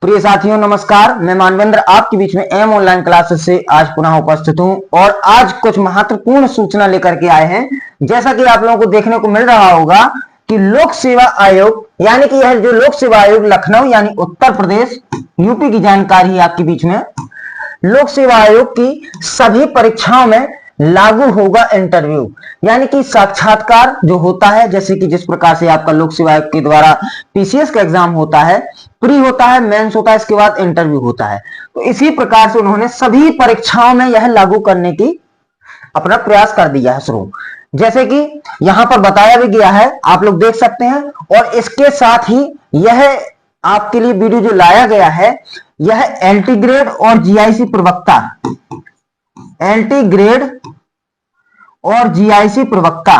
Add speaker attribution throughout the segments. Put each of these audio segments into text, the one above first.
Speaker 1: प्रिय साथियों नमस्कार। मैं मानवेंद्र आपके बीच में एम ऑनलाइन क्लासेस से आज पुनः उपस्थित हूं और आज कुछ महत्वपूर्ण सूचना लेकर के आए हैं। जैसा कि आप लोगों को देखने को मिल रहा होगा कि लोक सेवा आयोग यानी कि यह जो लोक सेवा आयोग लखनऊ यानी उत्तर प्रदेश यूपी की जानकारी है आपके बीच में। लोक सेवा आयोग की सभी परीक्षाओं में लागू होगा इंटरव्यू, यानी कि साक्षात्कार जो होता है, जैसे कि जिस प्रकार से आपका लोक सेवा आयोग के द्वारा पीसीएस का एग्जाम होता है, प्री होता है, मेंस होता है, इसके बाद इंटरव्यू होता है, तो इसी प्रकार से उन्होंने सभी परीक्षाओं में यह लागू करने की अपना प्रयास कर दिया है शुरू। जैसे कि यहां पर बताया भी गया है, आप लोग देख सकते हैं। और इसके साथ ही यह आपके लिए वीडियो जो लाया गया है, यह एलटी ग्रेड और जीआईसी प्रवक्ता, एलटी ग्रेड और जीआईसी प्रवक्ता,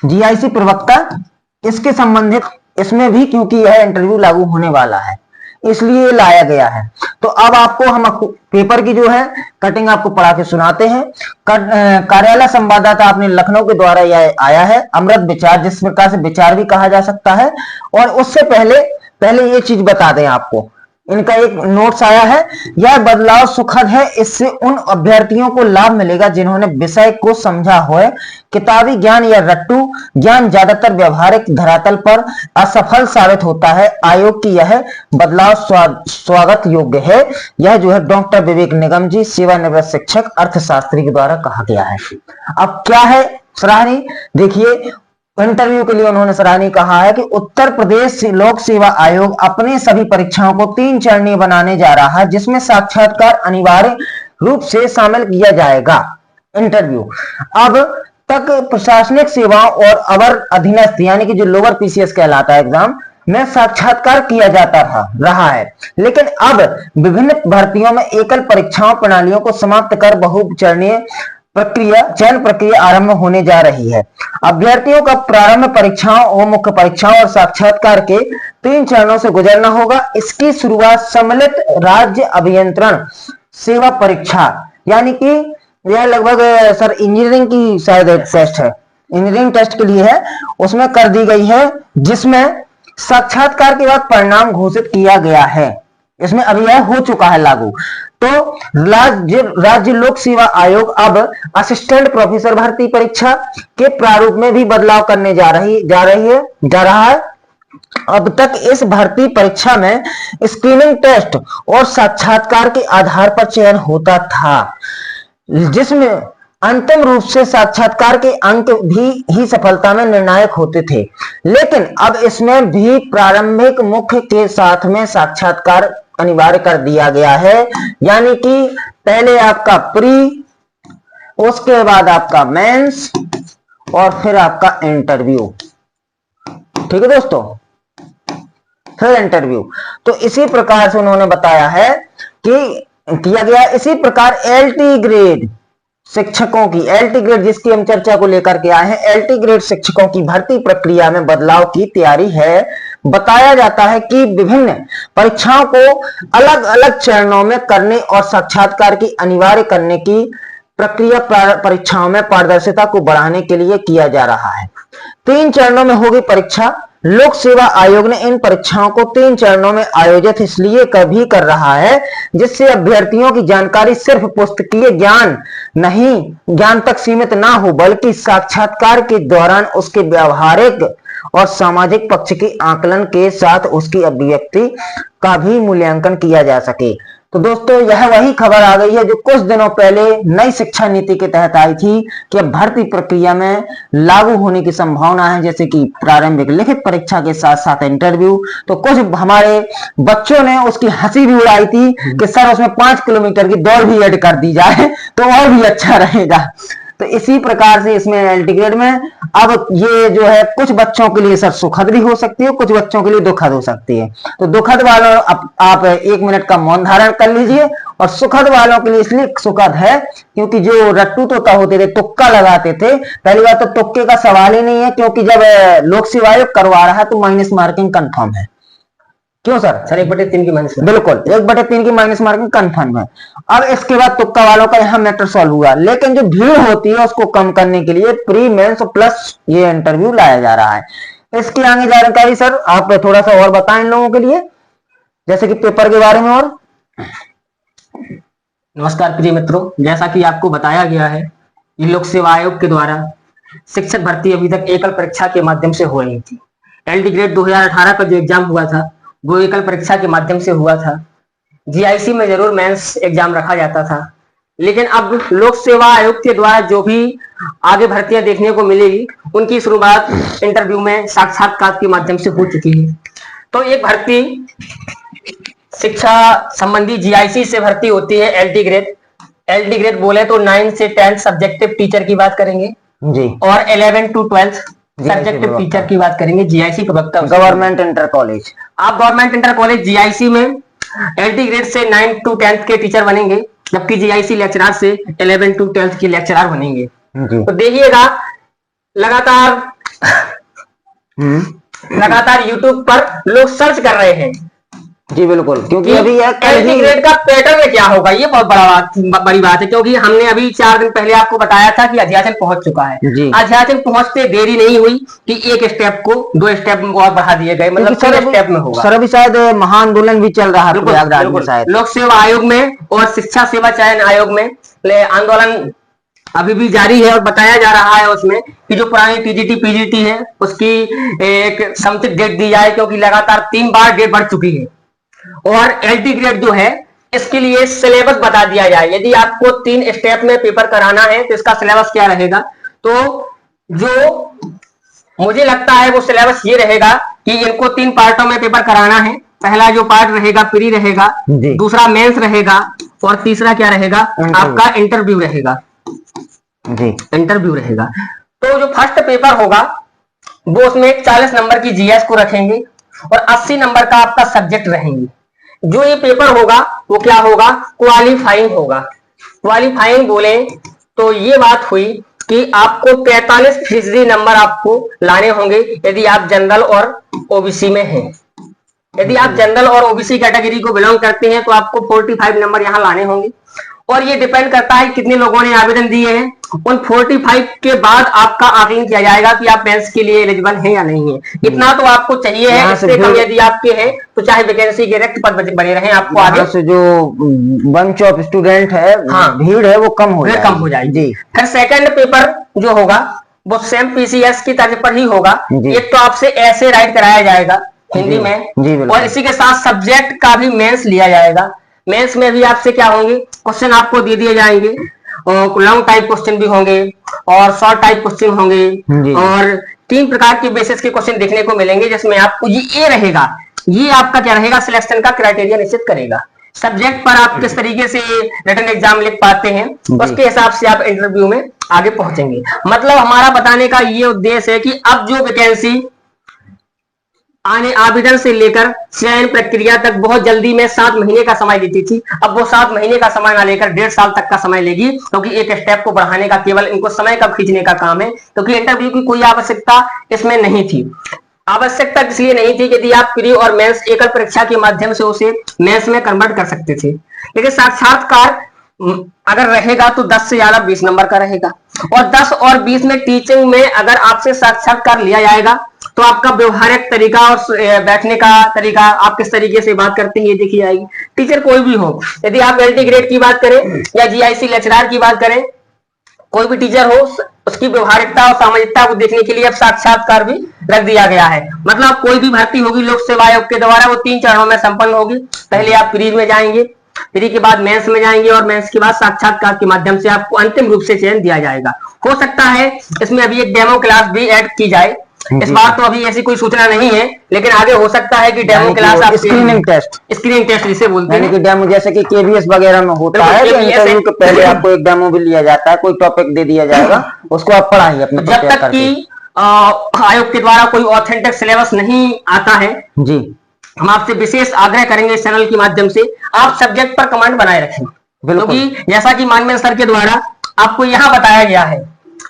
Speaker 1: जीआईसी प्रवक्ता इसके संबंधित इसमें भी, क्योंकि यह इंटरव्यू लागू होने वाला है इसलिए लाया गया है। तो अब आपको हम पेपर की जो है कटिंग आपको पढ़ा के सुनाते हैं। कार्यालय संवाददाता अपने लखनऊ के द्वारा यह आया है, अमृत विचार, जिस प्रकार से विचार भी कहा जा सकता है। और उससे पहले ये चीज बता दें आपको, इनका एक नोट्स आया है, यह बदलाव सुखद है, इससे उन अभ्यर्थियों को लाभ मिलेगा जिन्होंने विषय को समझा हो। किताबी ज्ञान या रट्टू ज्ञान ज्यादातर व्यवहारिक धरातल पर असफल साबित होता है। आयोग की यह बदलाव स्वागत योग्य है। यह जो है डॉक्टर विवेक निगम जी, सेवानिवृत्त शिक्षक अर्थशास्त्री के द्वारा कहा गया है। अब क्या है सराहनीय, देखिए इंटरव्यू के लिए उन्होंने सराहनीय कहा है कि उत्तर प्रदेश लोक सेवा आयोग अपने सभी परीक्षाओं को 3 चरणीय बनाने जा रहा है, जिसमें साक्षात्कार अनिवार्य रूप से शामिल किया जाएगा। इंटरव्यू अब तक प्रशासनिक सेवाओं और अवर अधीनस्थ यानी कि जो लोअर पीसीएस कहलाता है एग्जाम में साक्षात्कार किया जाता रहा है, लेकिन अब विभिन्न भर्तियों में एकल परीक्षाओं प्रणालियों को समाप्त कर बहुचरणीय चयन प्रक्रिया आरंभ होने जा रही है। अभ्यर्थियों का प्रारंभ परीक्षाओं और मुख्य परीक्षाओं और साक्षात्कार के 3 चरणों से गुजरना होगा। इसकी शुरुआत सम्मिलित राज्य अभियंत्रण सेवा परीक्षा, यानी कि यह लगभग सर इंजीनियरिंग की शायद टेस्ट है, इंजीनियरिंग टेस्ट के लिए है, उसमें कर दी गई है, जिसमें साक्षात्कार के बाद परिणाम घोषित किया गया है। इसमें अभी यह हो चुका है लागू। तो राज्य लोक सेवा आयोग अब असिस्टेंट प्रोफेसर भर्ती परीक्षा के प्रारूप में भी बदलाव करने जा रहा है। अब तक इस भर्ती परीक्षा में स्क्रीनिंग टेस्ट और साक्षात्कार के आधार पर चयन होता था, जिसमें अंतिम रूप से साक्षात्कार के अंक भी ही सफलता में निर्णायक होते थे। लेकिन अब इसमें भी प्रारंभिक मुख्य के साथ में साक्षात्कार अनिवार्य कर दिया गया है, यानी कि पहले आपका प्री, उसके बाद आपका मेंस और फिर आपका इंटरव्यू। ठीक है दोस्तों, फिर इंटरव्यू। तो इसी प्रकार से उन्होंने बताया है कि किया गया। इसी प्रकार एलटी ग्रेड शिक्षकों की, एलटी ग्रेड जिसकी हम चर्चा को लेकर के आए हैं, एलटी ग्रेड शिक्षकों की भर्ती प्रक्रिया में बदलाव की तैयारी है। बताया जाता है कि विभिन्न परीक्षाओं को अलग अलग चरणों में करने और साक्षात्कार की अनिवार्य करने की प्रक्रिया परीक्षाओं में पारदर्शिता को बढ़ाने के लिए किया जा रहा है। 3 चरणों में होगी परीक्षा। लोक सेवा आयोग ने इन परीक्षाओं को 3 चरणों में आयोजित इसलिए कभी कर रहा है, जिससे अभ्यर्थियों की जानकारी सिर्फ पुस्तकीय ज्ञान तक सीमित ना हो, बल्कि साक्षात्कार के दौरान उसके व्यावहारिक और सामाजिक पक्ष के आकलन के साथ उसकी अभिव्यक्ति का भी मूल्यांकन किया जा सके। तो दोस्तों यह वही खबर आ गई है जो कुछ दिनों पहले नई शिक्षा नीति के तहत आई थी कि भर्ती प्रक्रिया में लागू होने की संभावना है, जैसे कि प्रारंभिक लिखित परीक्षा के साथ साथ इंटरव्यू। तो कुछ हमारे बच्चों ने उसकी हंसी भी उड़ाई थी कि सर उसमें 5 किलोमीटर की दौड़ भी ऐड कर दी जाए तो और भी अच्छा रहेगा। तो इसी प्रकार से इसमें एलटी ग्रेड में अब ये जो है कुछ बच्चों के लिए सर सुखद भी हो सकती है, कुछ बच्चों के लिए दुखद हो सकती है। तो दुखद वालों आप 1 मिनट का मौन धारण कर लीजिए, और सुखद वालों के लिए इसलिए सुखद है क्योंकि जो रट्टू तोता होते थे, तुक्का लगाते थे, पहली बात तो तुक्के का सवाल ही नहीं है, क्योंकि जब लोक सेवा आयोग करवा रहा है तो माइनस मार्किंग कंफर्म है। क्यों सर? 1/3 की माइनस, बिल्कुल 1/3 की माइनस मार्किंग कंफर्म है। अब इसके बाद तुक्का वालों का यहाँ मैटर सॉल्व हुआ, लेकिन जो भीड़ होती है उसको कम करने के लिए प्री मेंस प्लस ये इंटरव्यू लाया जा रहा है। इसकी आगे जानकारी सर आप थोड़ा सा और बताएं इन लोगों के लिए, जैसे कि पेपर के बारे में। और
Speaker 2: नमस्कार प्रिय मित्रों, जैसा कि आपको बताया गया है, ये लोक सेवा आयोग के द्वारा शिक्षक भर्ती अभी तक एकल परीक्षा के माध्यम से हो रही थी। एलडी ग्रेड 2018 का जो एग्जाम हुआ था वो एकल परीक्षा के माध्यम से हुआ था। जीआईसी में जरूर मेंस एग्जाम रखा जाता था, लेकिन अब लोक सेवा आयोग के द्वारा जो भी आगे भर्तियां देखने को मिलेगी उनकी शुरुआत इंटरव्यू में साक्षात्कार के माध्यम से हो चुकी है। तो एक भर्ती शिक्षा संबंधी जीआईसी से भर्ती होती है एलडी ग्रेड। एलडी ग्रेड बोले तो 9 से 10 सब्जेक्टिव टीचर की बात करेंगे जी, और 11 to 12 सब्जेक्टिव टीचर की बात करेंगे। जीआईसी प्रवक्ता
Speaker 1: गवर्नमेंट इंटर कॉलेज।
Speaker 2: आप गवर्नमेंट इंटर कॉलेज जीआईसी में एलडी ग्रेड से 9 to 10 के टीचर बनेंगे, जबकि जीआईसी लेक्चरर से 11 to 12 के लेक्चरर बनेंगे। तो देखिएगा लगातार यूट्यूब पर लोग सर्च कर रहे हैं
Speaker 1: जी, बिल्कुल, क्योंकि अभी
Speaker 2: एलडी ग्रेड का पैटर्न क्या होगा, ये बहुत बड़ी बात है। क्योंकि हमने अभी 4 दिन पहले आपको बताया था कि अध्याचन पहुंच चुका है। अध्याचन पहुंचते देरी नहीं हुई कि एक स्टेप को 2 स्टेप और बढ़ा दिए गए, मतलब 3 स्टेप में होगा।
Speaker 1: सर अभी शायद महाआंदोलन भी चल रहा है प्रयागराज में, शायद
Speaker 2: लोक सेवा आयोग में और शिक्षा सेवा चयन आयोग में आंदोलन अभी भी जारी है। और बताया जा रहा है उसमें कि जो पुरानी टीजीटी पीजीटी है उसकी एक समुचित डेट दी जाए, क्योंकि लगातार 3 बार डेट बढ़ चुकी है। और एलडी ग्रेड जो है इसके लिए सिलेबस बता दिया जाए। यदि आपको 3 स्टेप में पेपर कराना है तो इसका सिलेबस क्या रहेगा, तो जो मुझे लगता है वो सिलेबस ये रहेगा कि इनको 3 पार्टों में पेपर कराना है। पहला जो पार्ट रहेगा प्री रहेगा, दूसरा मेंस रहेगा, और तीसरा क्या रहेगा, आपका इंटरव्यू रहेगा जी, इंटरव्यू रहेगा। तो जो फर्स्ट पेपर होगा वो उसमें 40 नंबर की जीएस को रखेंगे और 80 नंबर का आपका सब्जेक्ट रहेंगे। जो ये पेपर होगा वो क्या होगा, क्वालिफाइंग होगा। क्वालिफाइंग बोले तो ये बात हुई कि आपको 43% नंबर आपको लाने होंगे यदि आप जनरल और ओबीसी में हैं। यदि आप जनरल और ओबीसी कैटेगरी को बिलोंग करते हैं तो आपको 45 नंबर यहाँ लाने होंगे। और ये डिपेंड करता है कितने लोगों ने आवेदन दिए हैं। उन 45 के बाद आपका आकलन किया जाएगा कि आप मेंस के लिए एलिजिबल हैं या नहीं है। इतना तो आपको चाहिए है, इससे कम यदि आपके हैं तो चाहे वैकेंसी के रिक्त पद बने रहे, आपको आगे
Speaker 1: से जो बंच ऑफ स्टूडेंट है, भीड़ है, वो कम हो
Speaker 2: जाएगी। फिर सेकंड पेपर जो होगा वो सेम पीसीएस की तर्ज पर ही होगा। एक तो आपसे ऐसे राइट कराया जाएगा हिंदी में, और इसी के साथ सब्जेक्ट का भी मेंस लिया जाएगा। मेंस में भी आपसे क्या होंगे, क्वेश्चन आपको दे दिए जाएंगे, लॉन्ग टाइप क्वेश्चन भी होंगे और शॉर्ट टाइप क्वेश्चन होंगे, और 3 प्रकार के बेसिस के क्वेश्चन देखने को मिलेंगे, जिसमें आपको ये रहेगा, ये आपका क्या रहेगा, सिलेक्शन का क्राइटेरिया निश्चित करेगा। सब्जेक्ट पर आप किस तरीके से रिटन एग्जाम लिख पाते हैं उसके हिसाब से आप इंटरव्यू में आगे पहुंचेंगे। मतलब हमारा बताने का ये उद्देश्य है कि अब जो वैकेंसी आने आवेदन से लेकर चयन प्रक्रिया तक बहुत जल्दी में 7 महीने का समय देती थी, अब वो 7 महीने का समय ना लेकर 1.5 साल तक का समय लेगी, क्योंकि एक स्टेप को बढ़ाने का केवल इनको समय का खींचने का काम है। क्योंकि इंटरव्यू की कोई आवश्यकता इसमें नहीं थी। आवश्यकता इसलिए नहीं थी यदि आप प्री और मेंस एकल परीक्षा के माध्यम से उसे मेंस में कन्वर्ट कर सकते थे, लेकिन साक्षात्कार अगर रहेगा तो 10 से ज्यादा 20 नंबर का रहेगा। और 10 और 20 में टीचिंग में अगर आपसे साक्षात्कार लिया जाएगा तो आपका व्यवहारिक तरीका और बैठने का तरीका, आप किस तरीके से बात करते हैं, ये देखी जाएगी। टीचर कोई भी हो, यदि आप एलडी ग्रेड की बात करें या जीआईसी लेक्चरर की बात करें, कोई भी टीचर हो, उसकी व्यवहारिकता और सामाजिकता को देखने के लिए अब साक्षात्कार भी रख दिया गया है। मतलब कोई भी भर्ती होगी लोक सेवा आयोग के द्वारा वो 3 चरणों में संपन्न होगी। पहले आप प्री में जाएंगे, प्री के बाद मेंस में जाएंगे, और मेंस के बाद साक्षात्कार के माध्यम से आपको अंतिम रूप से चयन दिया जाएगा। हो सकता है इसमें अभी एक डेमो क्लास भी ऐड की जाए। इस बार तो अभी ऐसी कोई सूचना नहीं है, लेकिन आगे हो सकता है कि डेमो क्लास, आप स्क्रीनिंग टेस्ट जिसे बोलते हैं,
Speaker 1: डेमो, जैसे कि केवीएस वगैरह में होता है तो इंटरव्यू के पहले आपको एक डेमो भी लिया जाता है, कोई टॉपिक दे दिया जाएगा, उसको आप पढ़ाइए अपने।
Speaker 2: जब तक कि आयोग के द्वारा कोई ऑथेंटिक सिलेबस नहीं आता है जी, हम आपसे विशेष आग्रह करेंगे इस चैनल के माध्यम से आप सब्जेक्ट पर कमेंट बनाए रखें। क्योंकि जैसा कि माननीय सर के द्वारा आपको यहाँ बताया गया है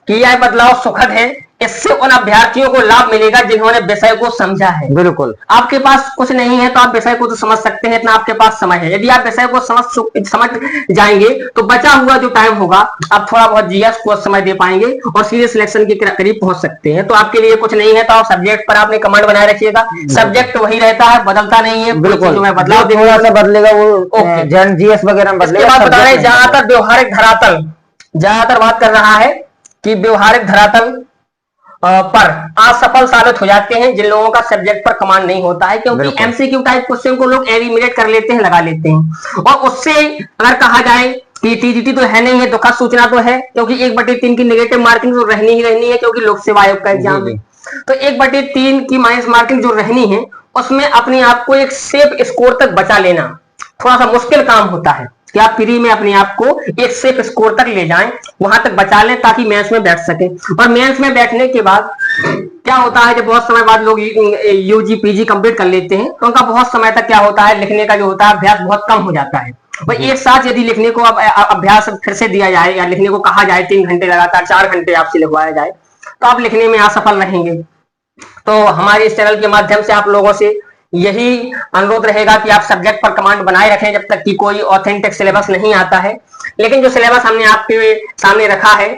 Speaker 2: कि यह बदलाव सुखद है, इससे उन अभ्यर्थियों को लाभ मिलेगा जिन्होंने विषय को समझा है।
Speaker 1: बिल्कुल।
Speaker 2: आपके पास कुछ नहीं है तो आप विषय को तो समझ सकते हैं, इतना आपके पास समय है। यदि आप विषय को समझ जाएंगे तो बचा हुआ जो टाइम होगा आप थोड़ा बहुत जीएस को समय दे पाएंगे और सीधे सिलेक्शन के करीब पहुंच सकते हैं। तो आपके लिए कुछ नहीं है तो आप सब्जेक्ट पर आपने कमांड बनाए रखिएगा, सब्जेक्ट वही रहता है, बदलता नहीं है।
Speaker 1: बिल्कुल,
Speaker 2: बदलाव
Speaker 1: थोड़ा सा बदलेगा वो जीएस वगैरह में बदलेगा।
Speaker 2: इसके बाद बता रहे ज्यादातर व्यवहारिक धरातल, ज्यादातर बात कर रहा है कि व्यवहारिक धरातल पर असफल साबित हो जाते हैं जिन लोगों का सब्जेक्ट पर कमांड नहीं होता है, क्योंकि एमसीक्यू टाइप क्वेश्चन को लोग एलिमिनेट कर लेते हैं, लगा लेते हैं। और उससे अगर कहा जाए कि टीजीटी तो है नहीं है, दुखद सूचना तो है, क्योंकि 1/3 की नेगेटिव मार्किंग तो रहनी ही रहनी है, क्योंकि लोक सेवा आयोग का एग्जाम है। तो 1/3 की माइनस मार्किंग जो रहनी है उसमें अपने आप को एक सेफ स्कोर तक बचा लेना थोड़ा सा मुश्किल काम होता है कि आप फ्री में अपने आप को एक सेफ स्कोर तक ले जाएं, वहां तक बचा लें ताकि मेंस में बैठ सके। और मेंस में बैठने के बाद क्या होता है, जब बहुत समय बाद लोग यूजी पीजी कंप्लीट कर लेते हैं तो उनका बहुत समय तक क्या होता है, लिखने का जो होता है अभ्यास बहुत कम हो जाता है। और एक साथ यदि लिखने को अभ्यास फिर से दिया जाए या लिखने को कहा जाए 3 घंटे लगातार 4 घंटे आपसे लिखवाया जाए तो आप लिखने में असफल रहेंगे। तो हमारे इस चैनल के माध्यम से आप लोगों से यही अनुरोध रहेगा कि आप सब्जेक्ट पर कमांड बनाए रखें जब तक कि कोई ऑथेंटिक सिलेबस नहीं आता है। लेकिन जो सिलेबस हमने आपके सामने रखा है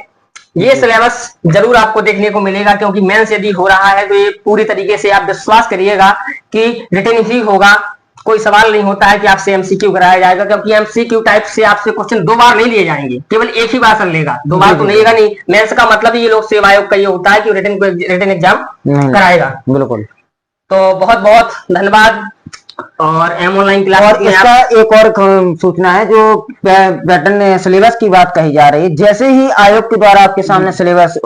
Speaker 2: ये सिलेबस जरूर आपको देखने को मिलेगा, क्योंकि मेंस यदि हो रहा है तो ये पूरी तरीके से आप विश्वास करिएगा कि रिटन ही होगा। कोई सवाल नहीं होता है कि आपसे एमसीक्यू कराया जाएगा, क्योंकि एमसीक्यू टाइप से आपसे क्वेश्चन 2 बार नहीं लिए जाएंगे, केवल एक ही बार सर लेगा, 2 बार तो लेगा नहीं। मेंस का मतलब ये लोक सेवा आयोग का ये होता है कि रिटन एग्जाम कराएगा।
Speaker 1: बिल्कुल।
Speaker 2: तो बहुत बहुत धन्यवाद। और एम ऑनलाइन क्लास
Speaker 1: और इसका एक और सूचना है, जो पैटर्न सिलेबस की बात कही जा रही है, जैसे ही आयोग के द्वारा आपके सामने सिलेबस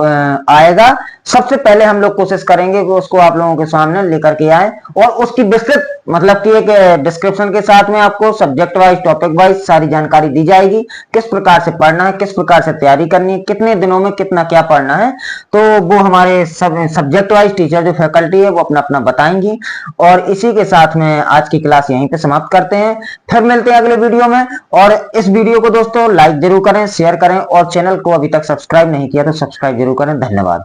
Speaker 1: आएगा सबसे पहले हम लोग कोशिश करेंगे कि उसको आप लोगों के सामने लेकर के आए और उसकी विस्तृत मतलब कि एक डिस्क्रिप्शन के साथ में आपको सब्जेक्ट वाइज टॉपिक वाइज सारी जानकारी दी जाएगी, किस प्रकार से पढ़ना है, किस प्रकार से तैयारी करनी है, कितने दिनों में कितना क्या पढ़ना है। तो वो हमारे सब्जेक्ट वाइज टीचर जो फैकल्टी है वो अपना अपना बताएंगी। और इसी के साथ में आज की क्लास यहीं पे समाप्त करते हैं, फिर मिलते हैं अगले वीडियो में। और इस वीडियो को दोस्तों लाइक जरूर करें, शेयर करें और चैनल को अभी तक सब्सक्राइब नहीं किया तो सब्सक्राइब जरूर करें। धन्यवाद।